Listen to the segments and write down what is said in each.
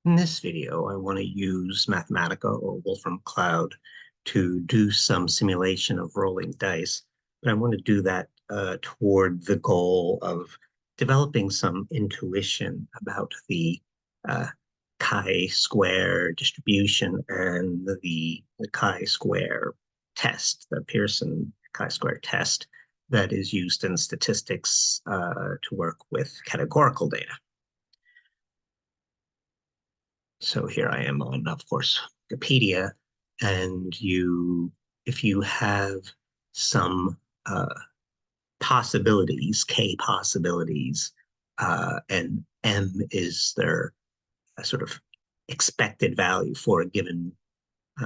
In this video, I want to use Mathematica or Wolfram-Cloud to do some simulation of rolling dice, but I want to do that toward the goal of developing some intuition about the uh, chi-square distribution and the chi-square test, the Pearson chi-square test that is used in statistics to work with categorical data. So here I am on, of course, Wikipedia, and if you have some possibilities, k possibilities, and m is their sort of expected value for a given,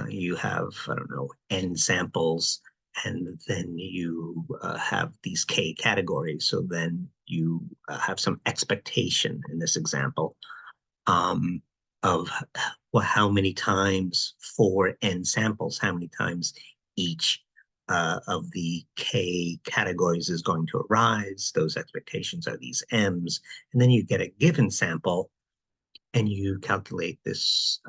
you have, I don't know, n samples, and then you have these k categories. So then you have some expectation in this example um, of well, how many times for n samples, how many times each of the k categories is going to arise. Those expectations are these m's. And then you get a given sample and you calculate this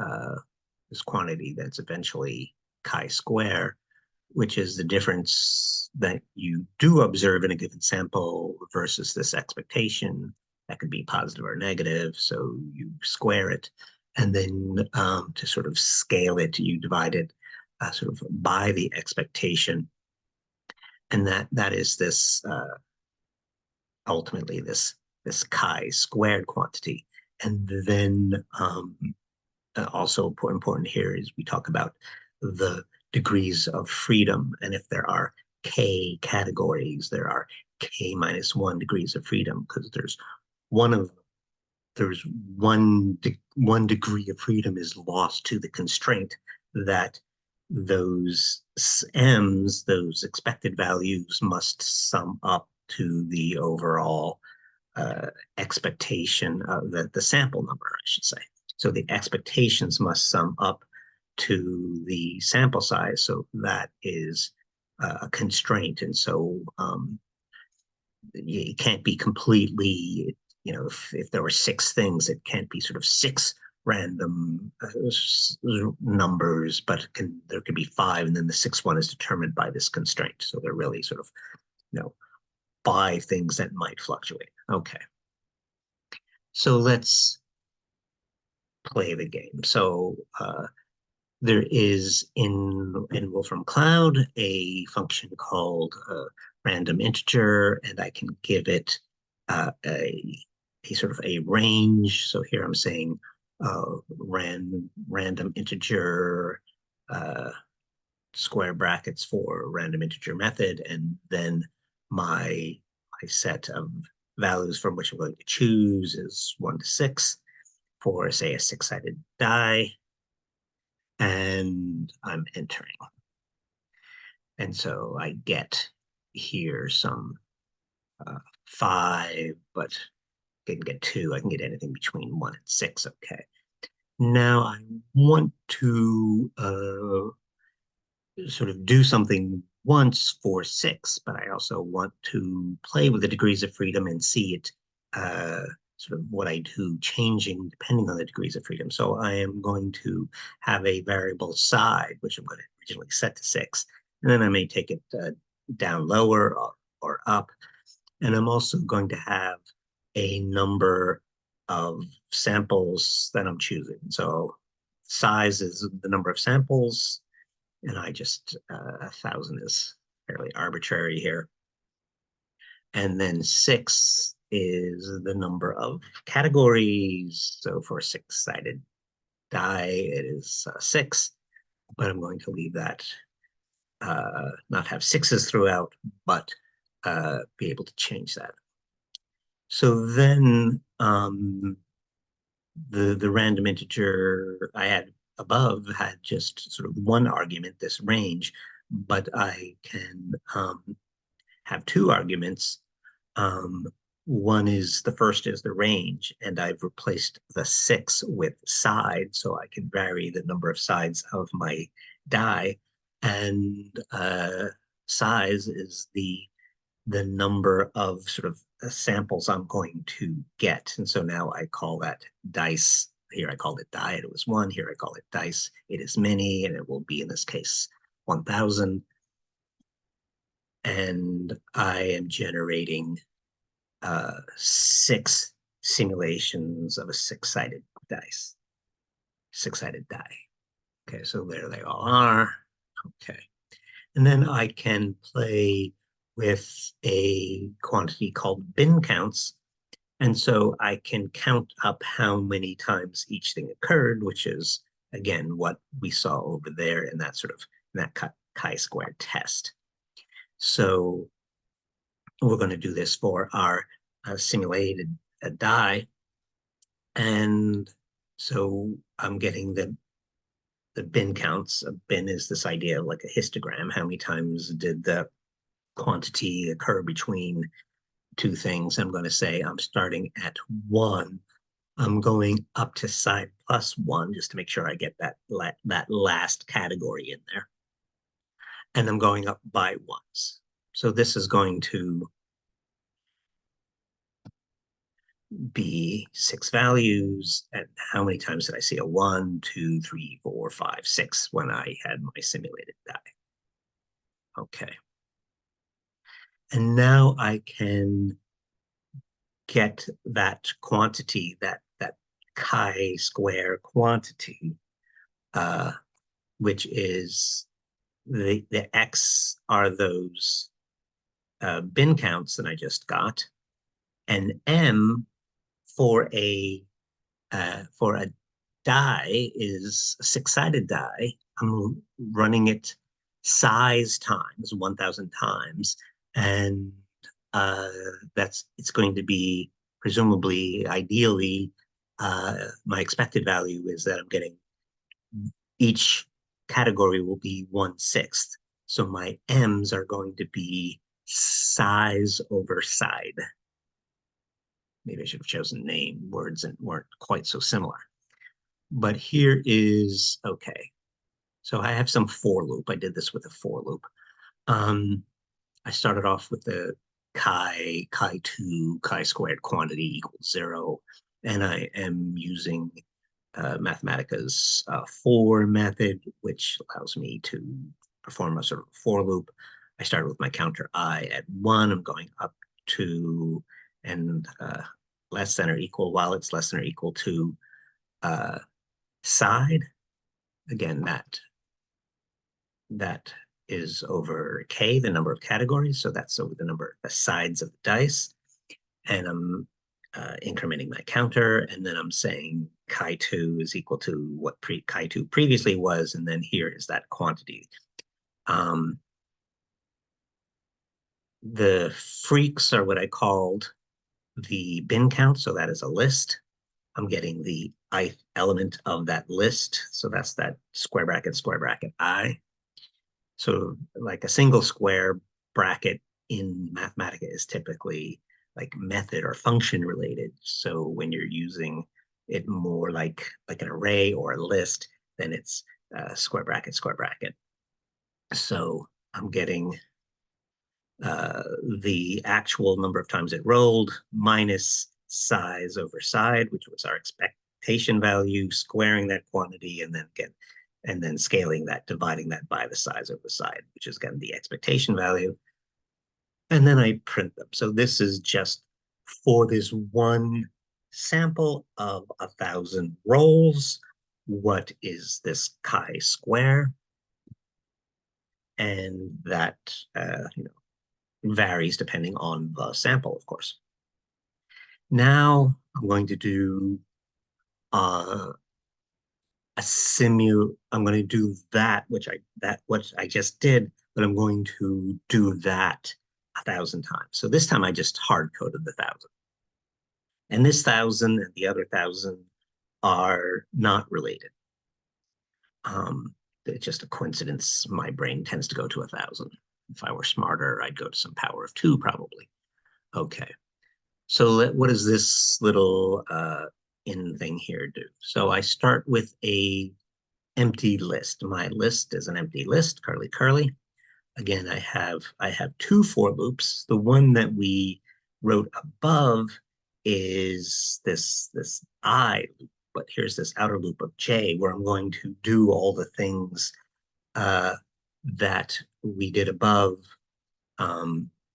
quantity that's eventually chi-square, which is the difference that you do observe in a given sample versus this expectation. That could be positive or negative, so you square it. And then to sort of scale it, you divide it sort of by the expectation. And that is this ultimately this chi-squared quantity. And then also important here is we talk about the degrees of freedom. And if there are k categories, there are k minus 1 degrees of freedom, because one of there's one degree of freedom is lost to the constraint that those m's, those expected values, must sum up to the overall expectation of the sample number, I should say. So the expectations must sum up to the sample size. So that is a constraint. And so it can't be completely, if there were six things, it can't be sort of six random numbers, but there could be five, and then the sixth one is determined by this constraint. So they're really sort of, five things that might fluctuate. Okay. So let's play the game. So there is in Wolfram-Cloud a function called random integer, and I can give it a sort of a range. So here I'm saying random integer square brackets for random integer method, and then my set of values from which I'm going to choose is 1 to 6 for, say, a six-sided die, and I'm entering. And so I get here some 5, but I can get 2. I can get anything between 1 and 6. Okay. Now I want to sort of do something once for 6, but I also want to play with the degrees of freedom and see it sort of what I do changing depending on the degrees of freedom. So I am going to have a variable side, which I'm going to originally set to 6, and then I may take it down lower or up. And I'm also going to have a number of samples that I'm choosing. So size is the number of samples, and I just 1,000 is fairly arbitrary here. And then 6 is the number of categories. So for a six-sided die, it is 6, but I'm going to leave that, not have sixes throughout, but be able to change that. So then the random integer I had above had just sort of one argument, this range, but I can have two arguments. One is the first is the range, and I've replaced the 6 with side, so I can vary the number of sides of my die. And size is the number of sort of samples I'm going to get. And so now I call that dice here I called it die, it was 1. Here I call it dice, it is many, and it will be, in this case, 1,000. And I am generating 6 simulations of a six-sided die. Okay, so there they all are. Okay. And then I can play with a quantity called bin counts. And so I can count up how many times each thing occurred, which is, again, what we saw over there in that sort of that chi-square test. So we're going to do this for our simulated die. And so I'm getting the bin counts. A bin is this idea of like a histogram. How many times did the quantity occur between two things? I'm going to say I'm starting at 1. I'm going up to side plus 1 just to make sure I get that last category in there. And I'm going up by ones. So this is going to be 6 values. And how many times did I see a 1, 2, 3, 4, 5, 6 when I had my simulated die? Okay. And now I can get that quantity, that chi-square quantity, which is the x are those bin counts that I just got, and m for a die is a six-sided die. I'm running it size times 1,000 times, and it's going to be presumably, ideally, my expected value is that I'm getting each category will be 1/6. So my m's are going to be size over side. Maybe I should have chosen name. Words and weren't quite so similar. But here is, okay. So I have some for loop. I did this with a for loop. I started off with the chi2, chi-squared quantity equals 0. And I am using Mathematica's for method, which allows me to perform a sort of for loop. I started with my counter I at 1. I'm going up to and less than or equal, while it's less than or equal to side. Again, that is over k, the number of categories. So that's over the sides of the dice. And I'm incrementing my counter, and then I'm saying chi2 is equal to what chi2 previously was, and then here is that quantity. The freqs are what I called the bin count, so that is a list. I'm getting the ith element of that list, so that's that square bracket I. So like a single square bracket in Mathematica is typically like method or function related. So when you're using it more like an array or a list, then it's square bracket. So I'm getting the actual number of times it rolled minus size over side, which was our expectation value, squaring that quantity, and then scaling that, dividing that by the size over side, which is again the expectation value. And then I print them. So this is just for this one sample of 1,000 rolls. What is this chi-square? And that varies depending on the sample, of course. Now I'm going to do I'm going to do that, what I just did, but I'm going to do that 1,000 times. So this time I just hard coded the 1,000. And this 1,000 and the other 1,000 are not related. It's just a coincidence. My brain tends to go to 1,000. If I were smarter, I'd go to some power of 2 probably. Okay. So what does this little in thing here do? So I start with a empty list. My list is an empty list, curly curly. Again, I have 2 for loops. The one that we wrote above is this I loop, but here's this outer loop of j where I'm going to do all the things that we did above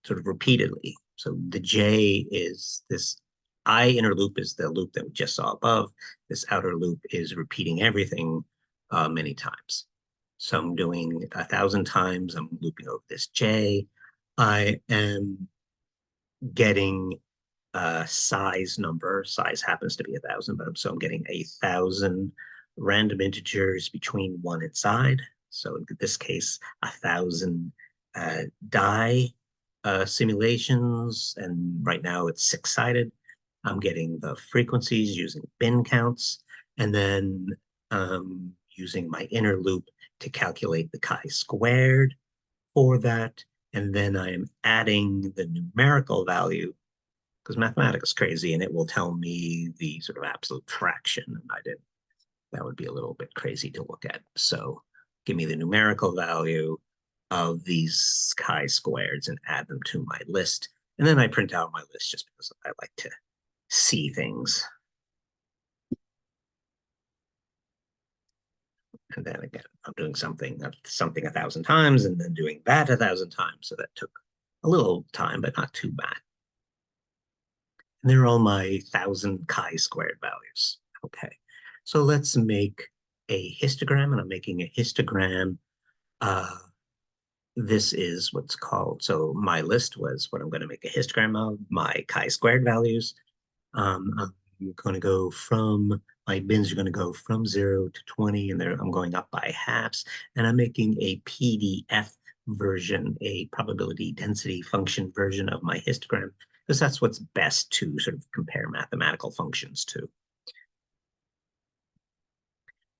sort of repeatedly. So the j is this I inner loop is the loop that we just saw above. This outer loop is repeating everything many times. So I'm doing 1,000 times. I'm looping over this j. I am getting a size number. Size happens to be 1,000, but so I'm getting 1,000 random integers between one inside. So in this case, 1,000 die simulations, and right now it's six-sided. I'm getting the frequencies using bin counts, and then using my inner loop to calculate the chi-squared for that. And then I am adding the numerical value because Mathematica is crazy and it will tell me the sort of absolute fraction. And that would be a little bit crazy to look at. So give me the numerical value of these chi-squareds and add them to my list. And then I print out my list just because I like to see things. And then again, I'm doing something 1,000 times and then doing that 1,000 times. So that took a little time, but not too bad. And they're all my 1,000 chi-squared values. Okay, so let's make a histogram, and I'm making a histogram. This is what's called, so my list was what I'm going to make a histogram of, my chi-squared values. I'm going to go from, my bins are going to go from 0 to 20, and I'm going up by halves, and I'm making a PDF version, a probability density function version of my histogram, because that's what's best to sort of compare mathematical functions to.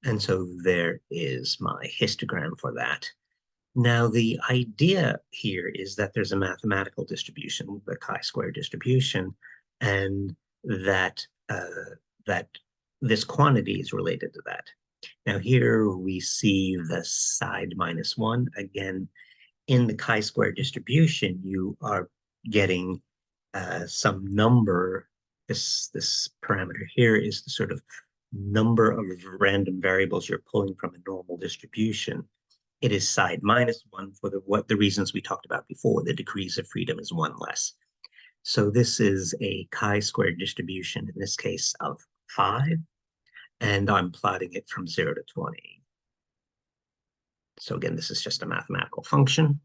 And so there is my histogram for that. Now, the idea here is that there's a mathematical distribution, the chi-square distribution, and that that this quantity is related to that. Now, here we see the side minus one. Again, in the chi-square distribution, you are getting some number. This parameter here is the sort of number of random variables you're pulling from a normal distribution. It is side minus one for the reasons we talked about before. The degrees of freedom is one less. So this is a chi-square distribution, in this case, of 5, and I'm plotting it from 0 to 20. So again, this is just a mathematical function.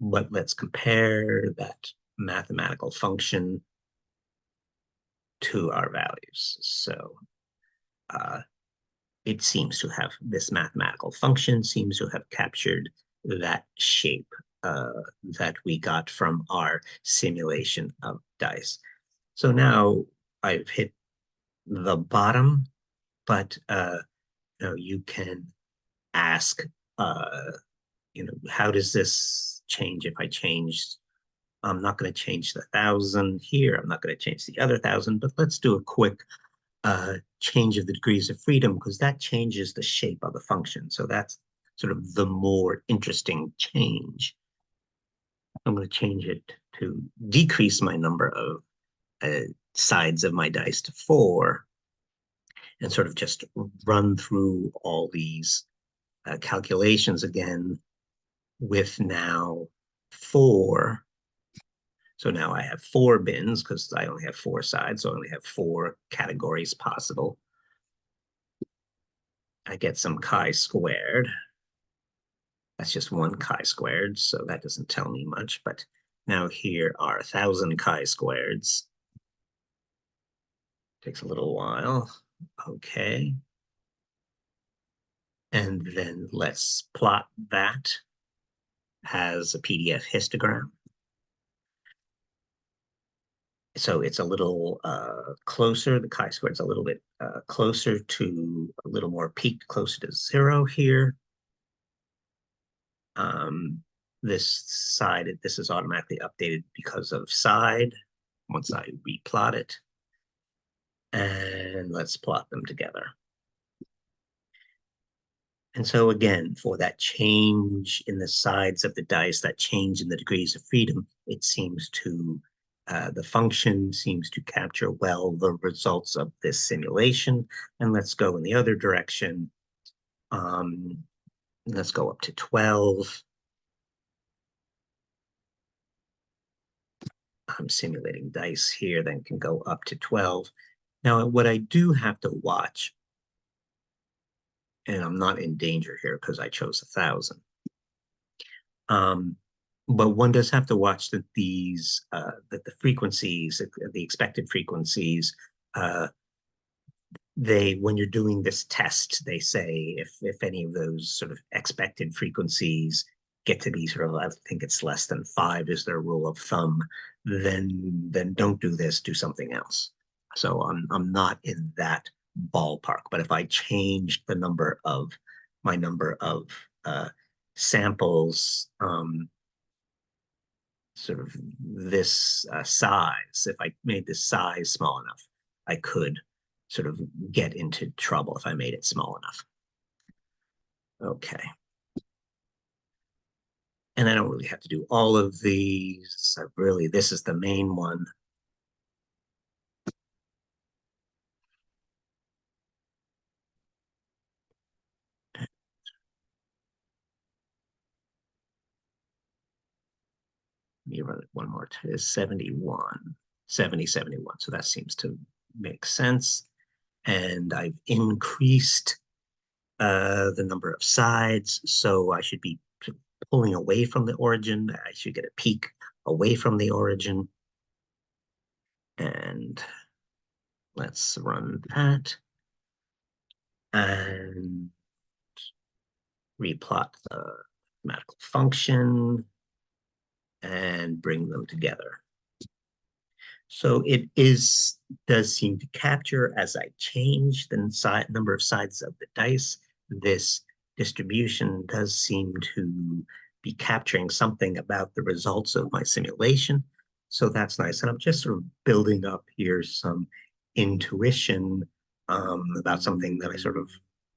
But let's compare that mathematical function to our values. So it seems to have, this mathematical function seems to have captured that shape that we got from our simulation of dice. So now I've hit the bottom, but you can ask, how does this change if I change? I'm not going to change the 1,000 here. I'm not going to change the other 1,000, but let's do a quick change of the degrees of freedom because that changes the shape of the function. So that's sort of the more interesting change. I'm going to change it to decrease my number of sides of my dice to 4 and sort of just run through all these calculations again with now 4. So now I have 4 bins because I only have 4 sides, so I only have 4 categories possible. I get some chi-squared. That's just one chi-squared, so that doesn't tell me much, but now here are 1,000 chi-squareds. Takes a little while. Okay. And then let's plot that as a PDF histogram. So it's a little closer, the chi-squared's a little bit closer to, a little more peaked, closer to 0 here. This side, this is automatically updated because of side, once I replot it. And let's plot them together. And so again, for that change in the sides of the dice, that change in the degrees of freedom, it seems to The function seems to capture well the results of this simulation. And let's go in the other direction. Let's go up to 12. I'm simulating dice here, then can go up to 12. Now, what I do have to watch, and I'm not in danger here because I chose 1,000. But one does have to watch that that the frequencies, the expected frequencies, when you're doing this test, they say if any of those sort of expected frequencies get to be sort of, I think it's less than 5 is their rule of thumb, then don't do this, do something else. So I'm not in that ballpark. But if I changed the number of my number of samples, sort of this size, if I made this size small enough, I could sort of get into trouble if I made it small enough. Okay. And I don't really have to do all of these. Really, this is the main one. Let me run it one more time. It's 71, 70, 71. So that seems to make sense. And I've increased the number of sides. So I should be pulling away from the origin. I should get a peak away from the origin. And let's run that. And replot the mathematical function and bring them together. So it does seem to capture, as I change the number of sides of the dice, this distribution does seem to be capturing something about the results of my simulation. So that's nice. And I'm just sort of building up here some intuition about something that I sort of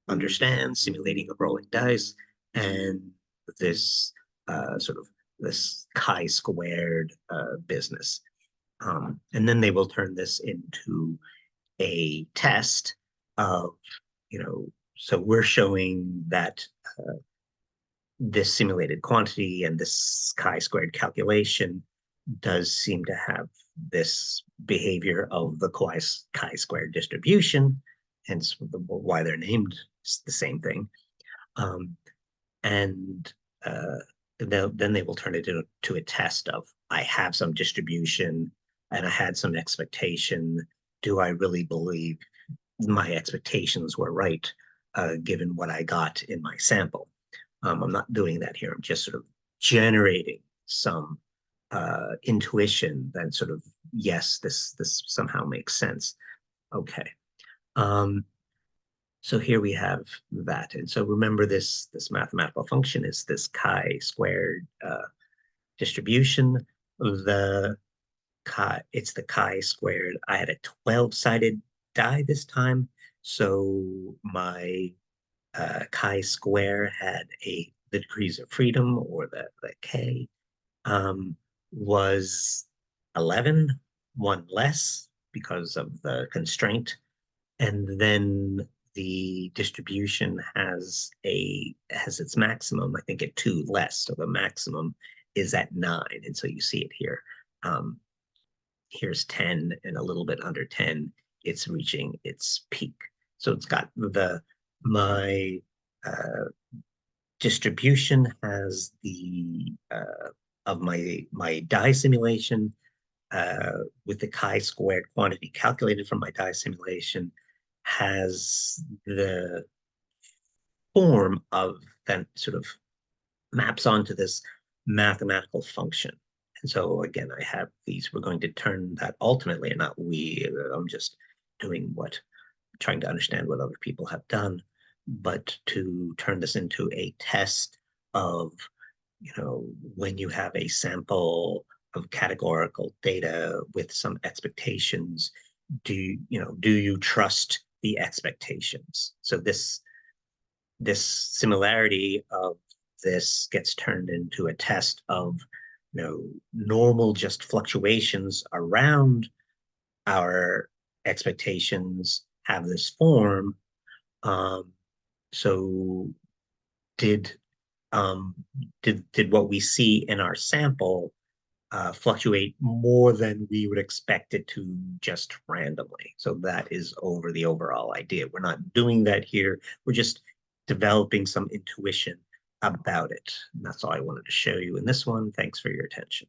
understand, simulating a rolling dice, and this sort of this chi-squared business. And then they will turn this into a test of, so we're showing that this simulated quantity and this chi-squared calculation does seem to have this behavior of the chi-squared distribution, hence why they're named the same thing. And then they will turn it into a test of, I have some distribution and I had some expectation. Do I really believe my expectations were right, given what I got in my sample? I'm not doing that here. I'm just sort of generating some intuition that sort of, yes, this somehow makes sense. Okay. So here we have that. And so remember this mathematical function is this chi-squared distribution. It's the chi-squared. I had a 12-sided die this time. So my chi-square had the degrees of freedom, or the k, was 11, one less because of the constraint. And then the distribution has its maximum, I think, at 2 less. So the maximum is at 9. And so you see it here. Here's 10, and a little bit under 10, it's reaching its peak. So it's got my distribution has of my die simulation with the chi-squared quantity calculated from my die simulation has the form of, then sort of maps onto this mathematical function. And so again, I have these, we're going to turn that ultimately, and not we, I'm just trying to understand what other people have done, but to turn this into a test of, when you have a sample of categorical data with some expectations, do you trust the expectations? So this similarity of this gets turned into a test of normal just fluctuations around our expectations have this form. Um, so did um, did what we see in our sample fluctuate more than we would expect it to just randomly? So that is over the overall idea. We're not doing that here. We're just developing some intuition about it. And that's all I wanted to show you in this one. Thanks for your attention.